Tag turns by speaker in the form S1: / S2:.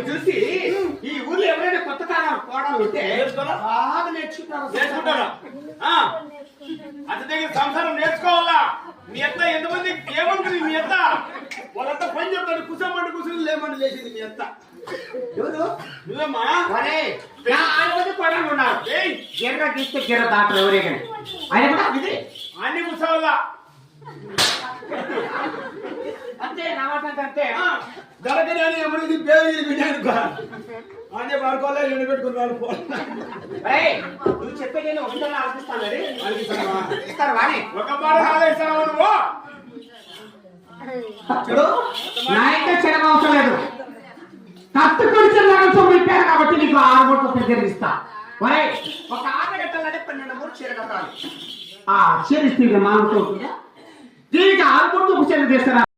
S1: చూసి ఈ ఊర్లో ఎవరైనా కొత్త కోడలు ఉంటే బాగా నేర్చుకుంటారు.
S2: అతని దగ్గర సంసారం నేర్చుకోవాలా. మీ అత్త ఎంతమంది ఏమంటుంది? మీ అత్త వాళ్ళంతా పని చెప్తాడు. కూర్చోమంటే కూర్చొని లేమంటే లేచింది మీ అత్త.
S1: ఎవరు
S2: నువ్వేమ్మా?
S1: కోడలు ఉన్నారు. గిర్ర తీస్తే గిర్ర దాటరు ఎవరే కానీ ఆయన కూడా ఇది
S2: అన్ని కూర్చోవాలా
S1: అంతే. నా మాట అంతే.
S2: దొరకని అని ఎవరికి పేరు వినాను అనే పడుకోవాలి. ఎండ పెట్టుకుని వాడుకోవాలి.
S1: నువ్వు చెప్పేది ఒకటో ఆలోచిస్తాను.
S2: ఇస్తారు వాణి ఒక మాట ఆలోచిస్తావు నువ్వు.
S1: చూడు నా ఇంకా చెరగ అవసరం లేదు. కత్తి కొడిచెల్లాగా పెట్టారు కాబట్టి నీకు 6 కోట్ల పెద్దలు ఇస్తా. ఒరే ఒక 6 గంటలంటే 12 మూడు చీర కట్టాలి. ఆ చీర ఇస్తే మామూలు దీనికి 6 కోట్లు చీర తీస్తారా?